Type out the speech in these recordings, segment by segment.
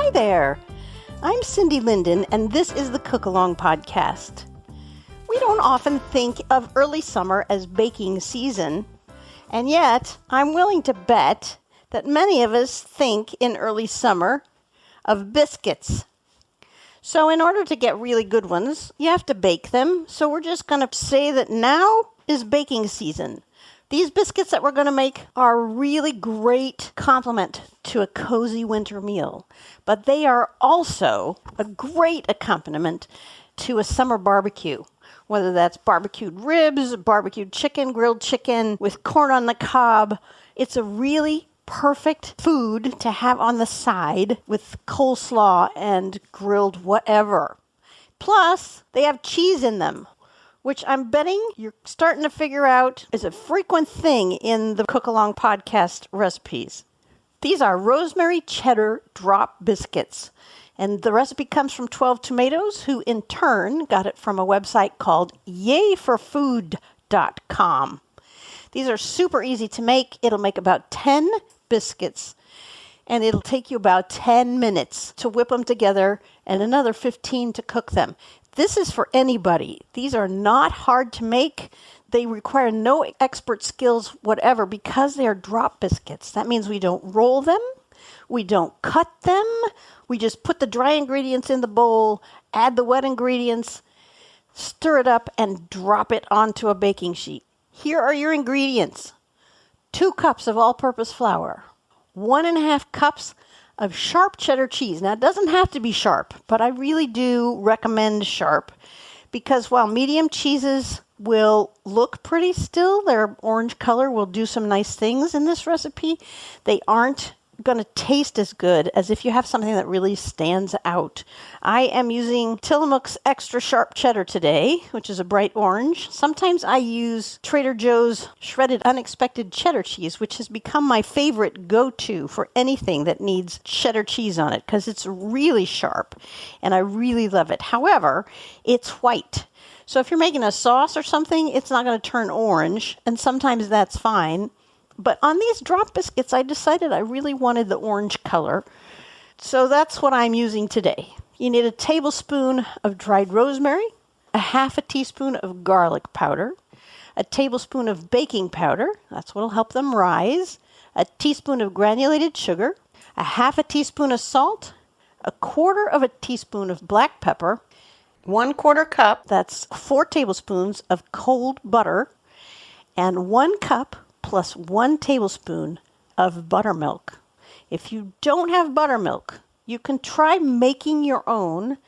Hi there. I'm Cindy Linden, and this is the Cook Along Podcast. We don't often think of early summer as baking season, and yet I'm willing to bet that many of us think in early summer of biscuits. So in order to get really good ones, you have to bake them. So we're just going to say that now is baking season. These biscuits that we're going to make are a really great complement to a cozy winter meal, but they are also a great accompaniment to a summer barbecue, whether that's barbecued ribs, barbecued chicken, grilled chicken with corn on the cob. It's a really perfect food to have on the side with coleslaw and grilled whatever. Plus, they have cheese in them, which I'm betting you're starting to figure out is a frequent thing in the Cook Along Podcast recipes. These are Rosemary Cheddar drop biscuits, and the recipe comes from 12 Tomatoes, who in turn got it from a website called yayforfood.com. These are super easy to make. It'll make about 10 biscuits, and it'll take you about 10 minutes to whip them together and another 15 to cook them. This is for anybody. These are not hard to make. They require no expert skills whatever because they are drop biscuits. That means we don't roll them. We don't cut them. We just put the dry ingredients in the bowl, add the wet ingredients, stir it up, and drop it onto a baking sheet. Here are your ingredients. 2 cups of all-purpose flour, 1.5 cups of sharp cheddar cheese. Now, it doesn't have to be sharp, but I really do recommend sharp because while medium cheeses will look pretty still, their orange color will do some nice things in this recipe, they aren't going to taste as good as if you have something that really stands out. I am using Tillamook's extra sharp cheddar today, which is a bright orange. Sometimes I use Trader Joe's shredded unexpected cheddar cheese, which has become my favorite go-to for anything that needs cheddar cheese on it because it's really sharp and I really love it. However, it's white. So if you're making a sauce or something, it's not going to turn orange, and sometimes that's fine. But on these drop biscuits, I decided I really wanted the orange color. So that's what I'm using today. You need a tablespoon of dried rosemary, a half a teaspoon of garlic powder, a tablespoon of baking powder, that's what will help them rise, a teaspoon of granulated sugar, a half a teaspoon of salt, a quarter of a teaspoon of black pepper, 1/4 cup, that's 4 tablespoons of cold butter, and 1 cup plus 1 tablespoon of buttermilk. If you don't have buttermilk, you can try making your own.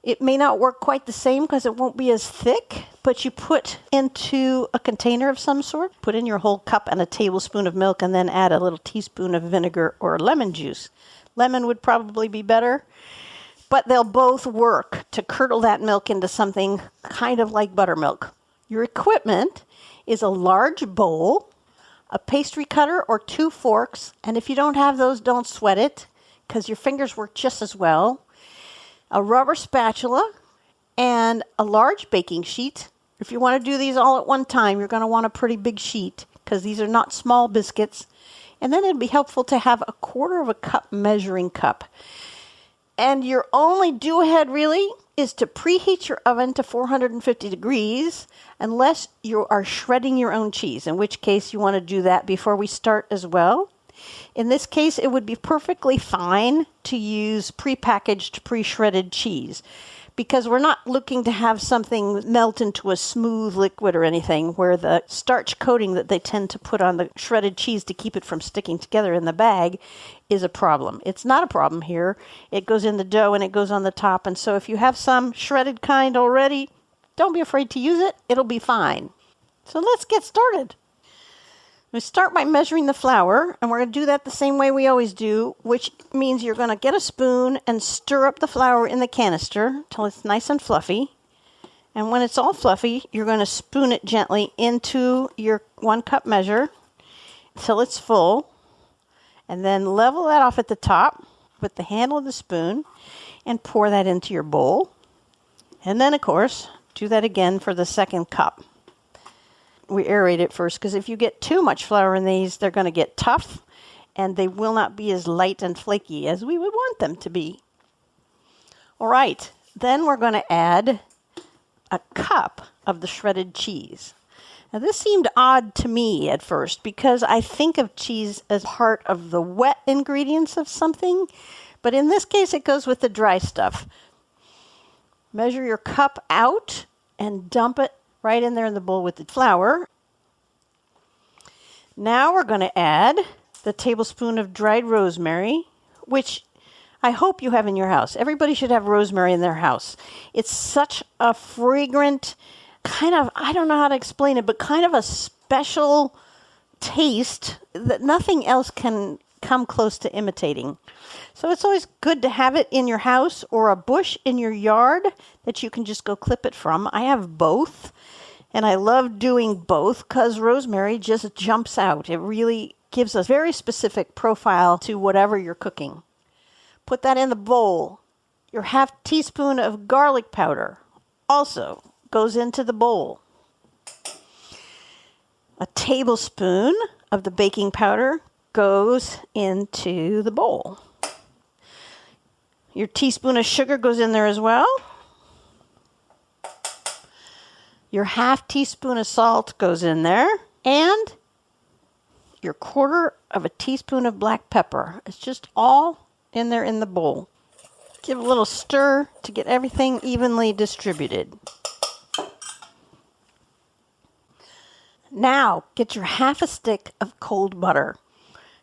It may not work quite the same because it won't be as thick, but you put into a container of some sort, put in your whole cup and a tablespoon of milk, and then add a little teaspoon of vinegar or lemon juice. Lemon would probably be better, but they'll both work to curdle that milk into something kind of like buttermilk. Your equipment is a large bowl, a pastry cutter or 2 forks, and if you don't have those, don't sweat it because your fingers work just as well, a rubber spatula, and a large baking sheet. If you want to do these all at one time, you're going to want a pretty big sheet because these are not small biscuits. And then it'd be helpful to have a 1/4 cup measuring cup. And your only do-ahead really is to preheat your oven to 450 degrees unless you are shredding your own cheese, in which case you want to do that before we start as well. In this case, it would be perfectly fine to use prepackaged, pre-shredded cheese because we're not looking to have something melt into a smooth liquid or anything where the starch coating that they tend to put on the shredded cheese to keep it from sticking together in the bag is a problem. It's not a problem here. It goes in the dough and it goes on the top. And so if you have some shredded kind already, don't be afraid to use it. It'll be fine. So let's get started. We start by measuring the flour, and we're going to do that the same way we always do, which means you're going to get a spoon and stir up the flour in the canister until it's nice and fluffy. And when it's all fluffy, you're going to spoon it gently into your 1 cup measure until it's full. And then level that off at the top with the handle of the spoon and pour that into your bowl. And then, of course, do that again for the 2nd cup. We aerate it first because if you get too much flour in these, they're going to get tough and they will not be as light and flaky as we would want them to be. All right, then we're going to add a cup of the shredded cheese. Now this seemed odd to me at first because I think of cheese as part of the wet ingredients of something, but in this case it goes with the dry stuff. Measure your cup out and dump it right in there in the bowl with the flour. Now we're going to add the tablespoon of dried rosemary, which I hope you have in your house. Everybody should have rosemary in their house. It's such a fragrant, kind of, I don't know how to explain it, but kind of a special taste that nothing else can come close to imitating. So it's always good to have it in your house or a bush in your yard that you can just go clip it from. I have both, and I love doing both because rosemary just jumps out. It really gives a very specific profile to whatever you're cooking. Put that in the bowl. Your half teaspoon of garlic powder also goes into the bowl. A tablespoon of the baking powder goes into the bowl. Your teaspoon of sugar goes in there as well. Your half teaspoon of salt goes in there. And your quarter of a teaspoon of black pepper. It's just all in there in the bowl. Give a little stir to get everything evenly distributed. Now, get your half a stick of cold butter.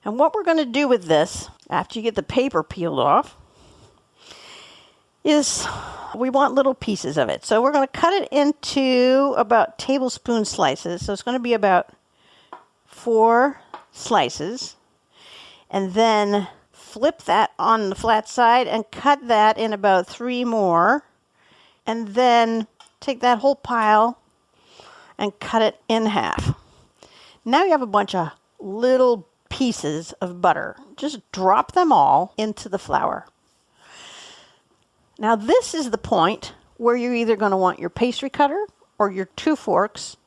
And what we're going to do with this, after you get the paper peeled off, is we want little pieces of it. So we're going to cut it into about tablespoon slices. So it's going to be about 4 slices. And then flip that on the flat side and cut that in about 3 more. And then take that whole pile and cut it in half. Now you have a bunch of little pieces of butter. Just drop them all into the flour. Now this is the point where you're either going to want your pastry cutter or your 2 forks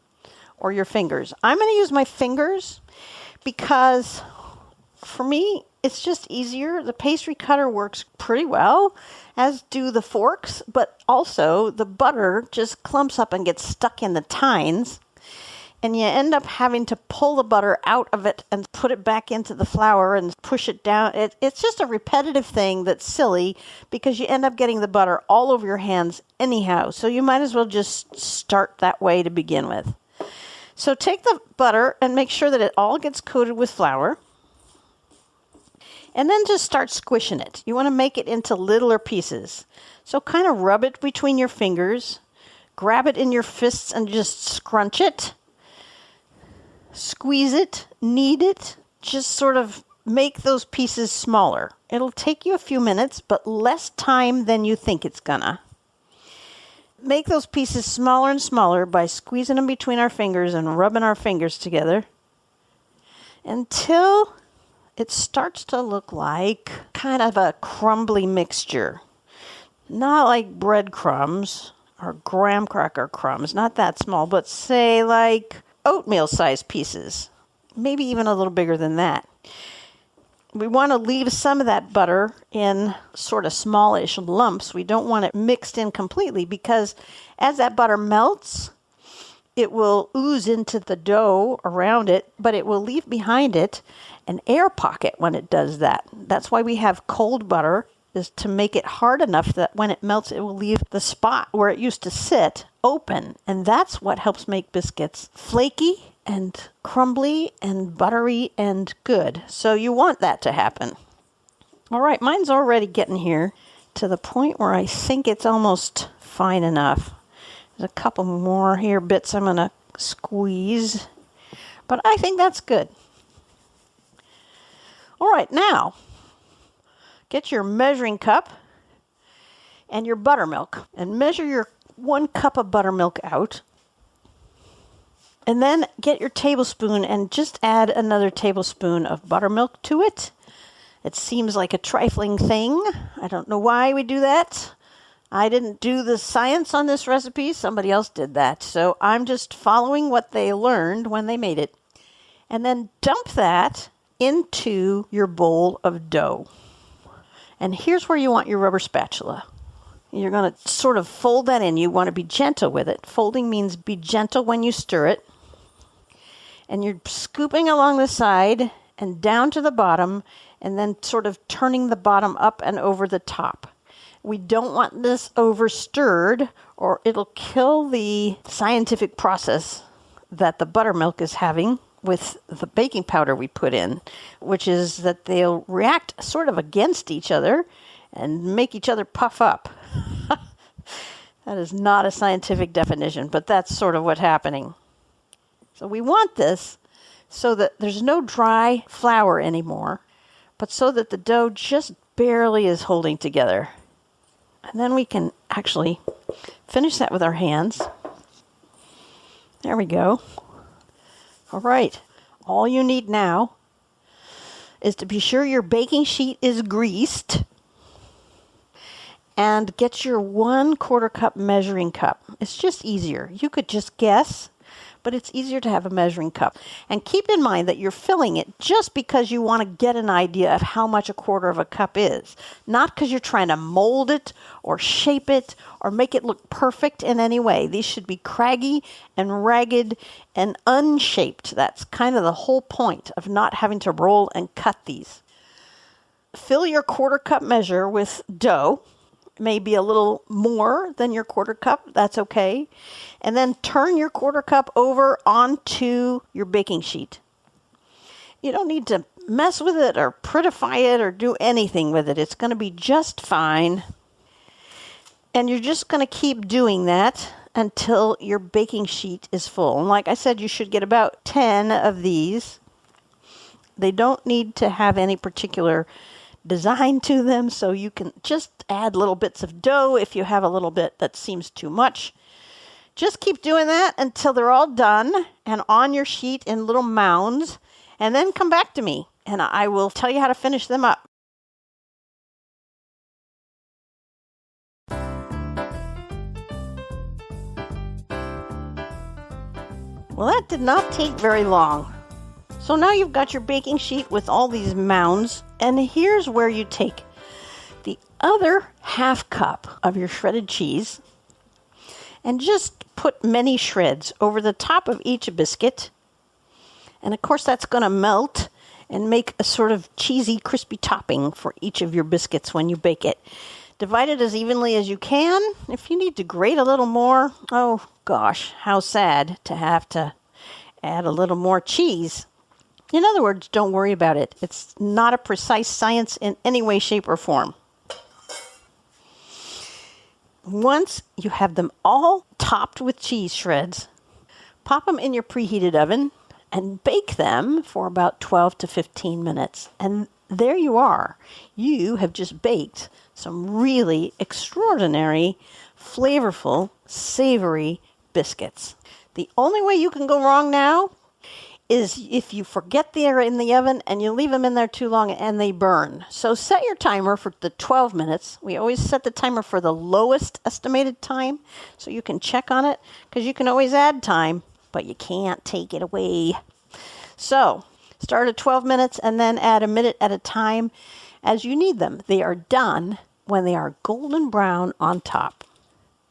or your fingers. I'm going to use my fingers because for me it's just easier. The pastry cutter works pretty well, as do the forks, but also the butter just clumps up and gets stuck in the tines, and you end up having to pull the butter out of it and put it back into the flour and push it down. It's just a repetitive thing that's silly because you end up getting the butter all over your hands anyhow, so you might as well just start that way to begin with. So take the butter and make sure that it all gets coated with flour. And then just start squishing it. You want to make it into littler pieces. So kind of rub it between your fingers. Grab it in your fists and just scrunch it. Squeeze it. Knead it. Just sort of make those pieces smaller. It'll take you a few minutes, but less time than you think it's gonna. Make those pieces smaller and smaller by squeezing them between our fingers and rubbing our fingers together until it starts to look like kind of a crumbly mixture. Not like breadcrumbs or graham cracker crumbs, not that small, but say like oatmeal-sized pieces. Maybe even a little bigger than that. We want to leave some of that butter in sort of smallish lumps. We don't want it mixed in completely because as that butter melts, it will ooze into the dough around it, but it will leave behind it an air pocket when it does that. That's why we have cold butter, is to make it hard enough that when it melts, it will leave the spot where it used to sit open. And that's what helps make biscuits flaky and crumbly and buttery and good. So you want that to happen. All right, mine's already getting here to the point where I think it's almost fine enough. There's a couple more here bits I'm going to squeeze, but I think that's good. All right, now get your measuring cup and your buttermilk and measure your 1 cup of buttermilk out. And then get your tablespoon and just add another tablespoon of buttermilk to it. It seems like a trifling thing. I don't know why we do that. I didn't do the science on this recipe. Somebody else did that. So I'm just following what they learned when they made it. And then dump that into your bowl of dough. And here's where you want your rubber spatula. You're going to sort of fold that in. You want to be gentle with it. Folding means be gentle when you stir it. And you're scooping along the side and down to the bottom, and then sort of turning the bottom up and over the top. We don't want this over stirred, or it'll kill the scientific process that the buttermilk is having with the baking powder we put in, which is that they'll react sort of against each other and make each other puff up. That is not a scientific definition, but that's sort of what's happening. So we want this so that there's no dry flour anymore, but so that the dough just barely is holding together. And then we can actually finish that with our hands. There we go. All right. All you need now is to be sure your baking sheet is greased, and get your 1/4 cup measuring cup. It's just easier. You could just guess, but it's easier to have a measuring cup. And keep in mind that you're filling it just because you want to get an idea of how much 1/4 cup is. Not because you're trying to mold it or shape it or make it look perfect in any way. These should be craggy and ragged and unshaped. That's kind of the whole point of not having to roll and cut these. Fill your 1/4 cup measure with dough. Maybe a little more than your 1/4 cup. That's okay. And then turn your 1/4 cup over onto your baking sheet. You don't need to mess with it or prettify it or do anything with it. It's going to be just fine. And you're just going to keep doing that until your baking sheet is full. And like I said, you should get about 10 of these. They don't need to have any particular design to them, so you can just add little bits of dough if you have a little bit that seems too much. Just keep doing that until they're all done and on your sheet in little mounds, and then come back to me and I will tell you how to finish them up. Well, that did not take very long. So now you've got your baking sheet with all these mounds, and here's where you take the other 1/2 cup of your shredded cheese and just put many shreds over the top of each biscuit. And of course that's going to melt and make a sort of cheesy, crispy topping for each of your biscuits when you bake it. Divide it as evenly as you can. If you need to grate a little more, oh gosh, how sad to have to add a little more cheese. In other words, don't worry about it. It's not a precise science in any way, shape, or form. Once you have them all topped with cheese shreds, pop them in your preheated oven and bake them for about 12 to 15 minutes. And there you are. You have just baked some really extraordinary, flavorful, savory biscuits. The only way you can go wrong now is if you forget they're in the oven and you leave them in there too long and they burn. So set your timer for the 12 minutes. We always set the timer for the lowest estimated time so you can check on it, because you can always add time, but you can't take it away. So start at 12 minutes and then add a minute at a time as you need them. They are done when they are golden brown on top.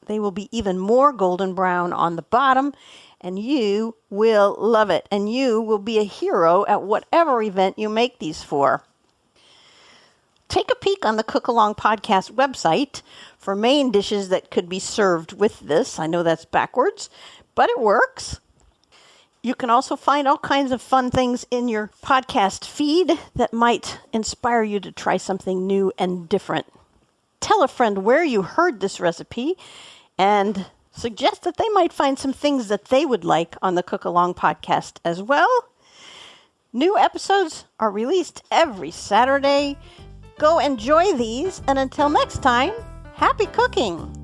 They will be even more golden brown on the bottom, and you will love it. And you will be a hero at whatever event you make these for. Take a peek on the Cook Along Podcast website for main dishes that could be served with this. I know that's backwards, but it works. You can also find all kinds of fun things in your podcast feed that might inspire you to try something new and different. Tell a friend where you heard this recipe and suggest that they might find some things that they would like on the Cook Along podcast as well. New episodes are released every Saturday. Go enjoy these, and until next time, happy cooking!